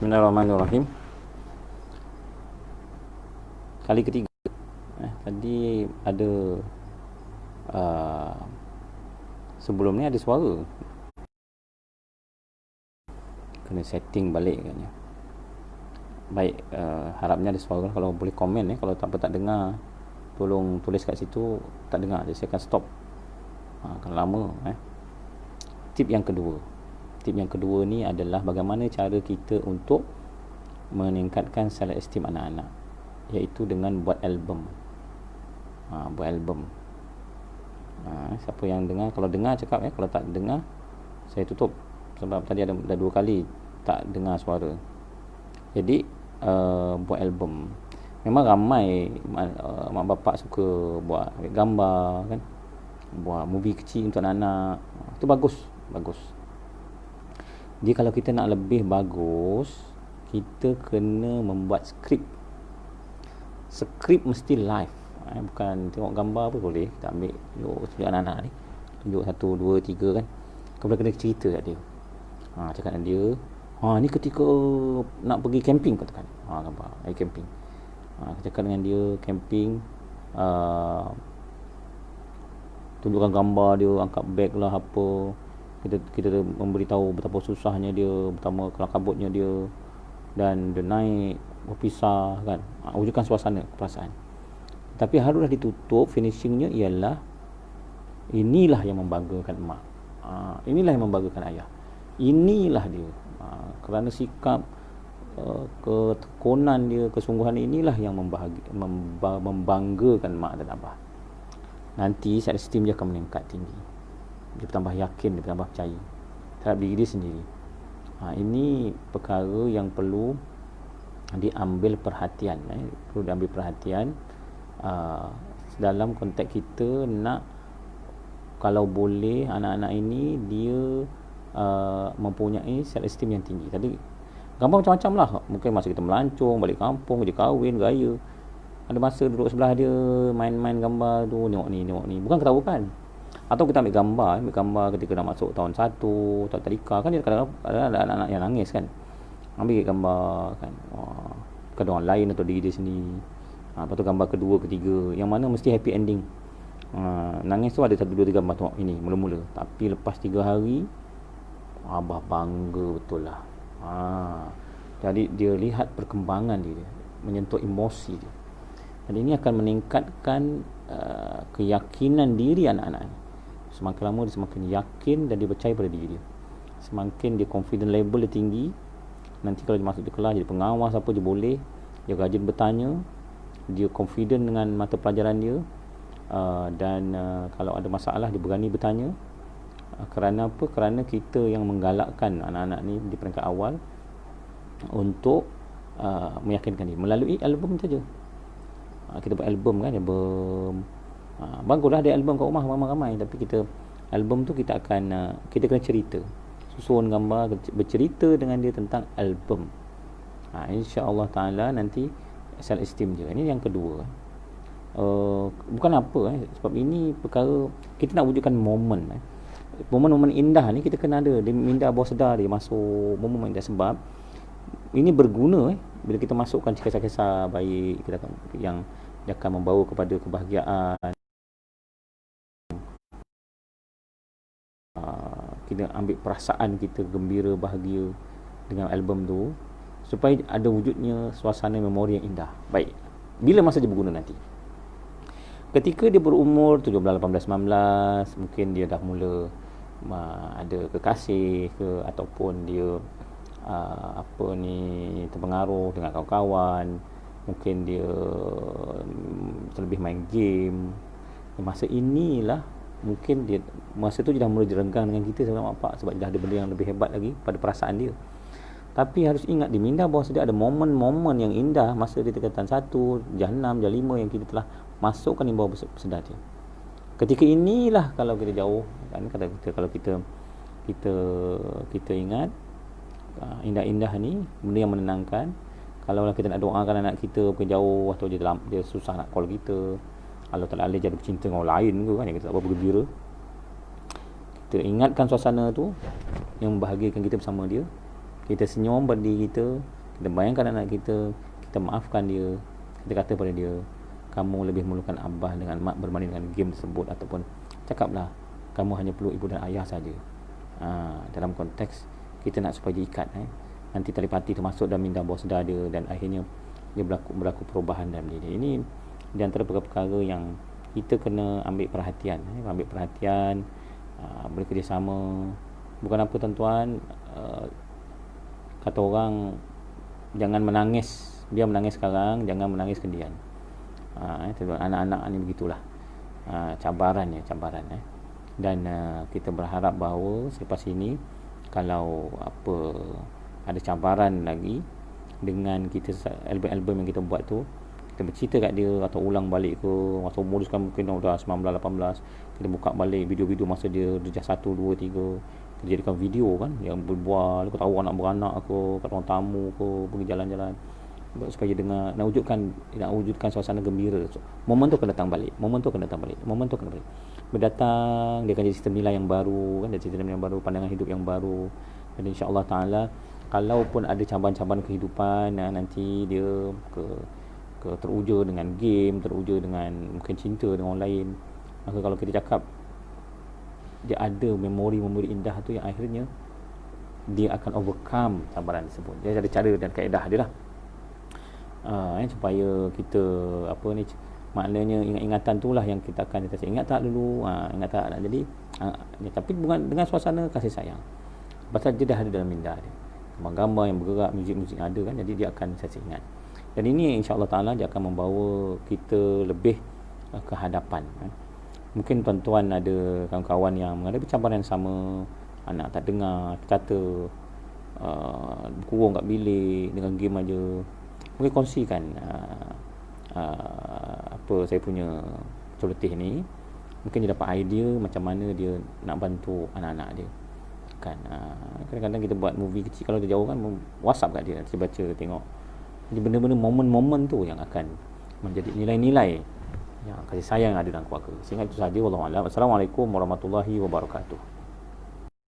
Bismillahirrahmanirrahim. Kali ketiga. Tadi ada sebelum ni ada suara. Kena setting balik katnya. Baik, harapnya ada suara. Kalau boleh komen kalau tak dengar, tolong tulis kat situ tak dengar. Jadi saya akan stop. Kalau lama Tip yang kedua ni adalah bagaimana cara kita untuk meningkatkan self esteem anak-anak, iaitu dengan buat album. Siapa yang dengar, kalau dengar cakap kalau tak dengar saya tutup, sebab tadi ada 2 kali tak dengar suara. Jadi buat album. Memang ramai mak bapak suka buat gambar kan, buat movie kecil untuk anak-anak. Itu bagus. Jadi kalau kita nak lebih bagus, kita kena membuat skrip mesti live. Bukan tengok gambar pun boleh. Kita ambil tunjuk anak-anak ni, tunjuk 1, 2, 3 kan. Kemudian kena cerita kat dia. Cakap dengan dia, ni ketika nak pergi camping, katakan. Gambar air camping. Cakap dengan dia camping, tunjukkan gambar dia, angkat beg lah apa. Kita memberitahu betapa susahnya dia, betapa kelam kabutnya dia, dan dia naik berpisah kan. Wujudkan suasana perasaan. Tapi haruslah ditutup, finishingnya ialah inilah yang membanggakan mak, inilah yang membanggakan ayah, inilah dia. Kerana sikap ketekunan dia, kesungguhan inilah yang membanggakan mak dan abah. Nanti self esteem dia akan meningkat tinggi. Dia bertambah yakin, dia bertambah percaya terhadap diri dia sendiri. Ini perkara yang perlu diambil perhatian. Perlu diambil perhatian dalam konteks kita nak, kalau boleh anak-anak ini dia mempunyai self esteem yang tinggi. Tadi gambar macam-macam lah. Mungkin masa kita melancong, balik kampung, dia kahwin, raya, ada masa duduk sebelah dia, main-main gambar tu, tengok ni. Bukan ketawakan. Atau kita ambil gambar ketika nak masuk tahun 1, tahun tadika kan, dia kadang-kadang ada anak-anak yang nangis kan. Ambil gambar kan, bukan orang lain atau diri dia sendiri. Lepas tu gambar kedua, ketiga, yang mana mesti happy ending. Nangis tu ada 1, 2, 3 gambar, tengok ini mula-mula. Tapi lepas 3 hari abah bangga betul lah. Jadi dia lihat perkembangan dia, menyentuh emosi dia. Dan ini akan meningkatkan keyakinan diri anak-anak ni. Semakin lama dia semakin yakin dan dia percaya pada diri dia. Semakin dia confident level dia tinggi, nanti kalau dia masuk di kelas jadi pengawas apa dia boleh. Dia rajin bertanya, dia confident dengan mata pelajaran dia, dan kalau ada masalah dia berani bertanya. Kerana apa? Kerana kita yang menggalakkan anak-anak ni di peringkat awal untuk meyakinkan dia melalui album saja. Kita buat album kan, baguslah ada album kat rumah ramai-ramai, tapi kita album tu kita akan kita kena cerita, susun gambar, bercerita dengan dia tentang album. InsyaAllah ta'ala nanti self esteem dia. Ini yang kedua. Bukan apa sebab ini perkara kita nak wujudkan momen indah ni, kita kena ada dia minda bawah sedar dia masuk momen indah. Sebab ini berguna bila kita masukkan kisah-kisah baik kita yang akan membawa kepada kebahagiaan. Kita ambil perasaan kita gembira, bahagia dengan album tu, supaya ada wujudnya suasana memori yang indah. Baik, bila masa dia berguna nanti? Ketika dia berumur 17, 18, 19, mungkin dia dah mula ada kekasih ke, ataupun dia terpengaruh dengan kawan-kawan, mungkin dia terlebih main game. Masa inilah mungkin dia, masa tu dia dah mula direnggang dengan kita sebab bapak, sebab dah ada benda yang lebih hebat lagi pada perasaan dia. Tapi harus ingat, di minda bawah sedar ada momen-momen yang indah masa dia tingkatan 1, J6, J5 yang kita telah masukkan di bawah sedar dia. Ketika inilah kalau kita jauh kan, kalau kita ingat indah-indah ni, benda yang menenangkan. Kalau kita nak doakan anak kita pergi jauh atau dia susah nak call kita, Allah Ta'ala jadi bercinta dengan orang lain ke kan, yang kita tak berapa gembira, kita ingatkan suasana tu yang membahagiakan kita bersama dia. Kita senyum pada diri kita, kita bayangkan anak kita, kita maafkan dia, kita kata pada dia, kamu lebih memerlukan abah dengan mak berbanding dengan game tersebut, ataupun cakaplah kamu hanya perlu ibu dan ayah saja. Dalam konteks kita nak supaya dia ikat, nanti telepati tu masuk dalam minda bawah sedar dia, dan akhirnya dia berlaku perubahan dalam diri dia. Ini di antara perkara-perkara yang kita kena ambil perhatian, bekerjasama. Bukan apa tuan-tuan, kata orang, jangan menangis, dia menangis sekarang, jangan menangis kemudian. Anak-anak ni begitulah, cabaran. Dan kita berharap bahawa selepas ini, kalau ada cabaran lagi dengan kita, album-album yang kita buat tu, kita bercerita kat dia atau ulang balik ke, masa umur dia sekarang mungkin dah 19, 18, kita buka balik video-video masa dia darjah 1, 2, 3, kita jadikan video kan, yang berbual, kau tahu anak beranak ke, kat ruang tamu ke, pergi jalan-jalan, supaya dengar, nak wujudkan suasana gembira. Momen tu akan datang balik. Berdatang, dia akan jadi sistem nilai yang baru kan, pandangan hidup yang baru. Dan insya-Allah taala, kalaupun ada cabaran-cabaran kehidupan, nanti dia teruja dengan game, teruja dengan mungkin cinta dengan orang lain, maka kalau kita cakap dia ada memori-memori indah tu yang akhirnya dia akan overcome cabaran tersebut. Dia ada cara dan kaedah dia lah, supaya kita maknanya ingatan tu lah yang kita akan ingat tak dulu, ingat tak. Jadi tapi dengan suasana kasih sayang, pasal dia dah ada dalam minda dia, gambar-gambar yang bergerak, muzik-muzik yang ada kan, jadi dia akan saya ingat. Dan ini insya-Allah taala dia akan membawa kita lebih ke hadapan. Mungkin tuan-tuan ada kawan-kawan yang menghadapi cabaran yang sama, anak tak dengar, kata kurung kat bilik dengan game aja. Mungkin kongsikan apa saya punya celoteh ni, mungkin dia dapat idea macam mana dia nak bantu anak-anak dia kan. Kadang-kadang kita buat movie kecil, kalau dia jauh kan, WhatsApp kat dia, nanti baca, tengok. Jadi benda-benda momen-momen tu yang akan menjadi nilai-nilai yang kasih sayang ada dalam keluarga. Sehingga itu saja, wallahu a'lam. Assalamualaikum warahmatullahi wabarakatuh.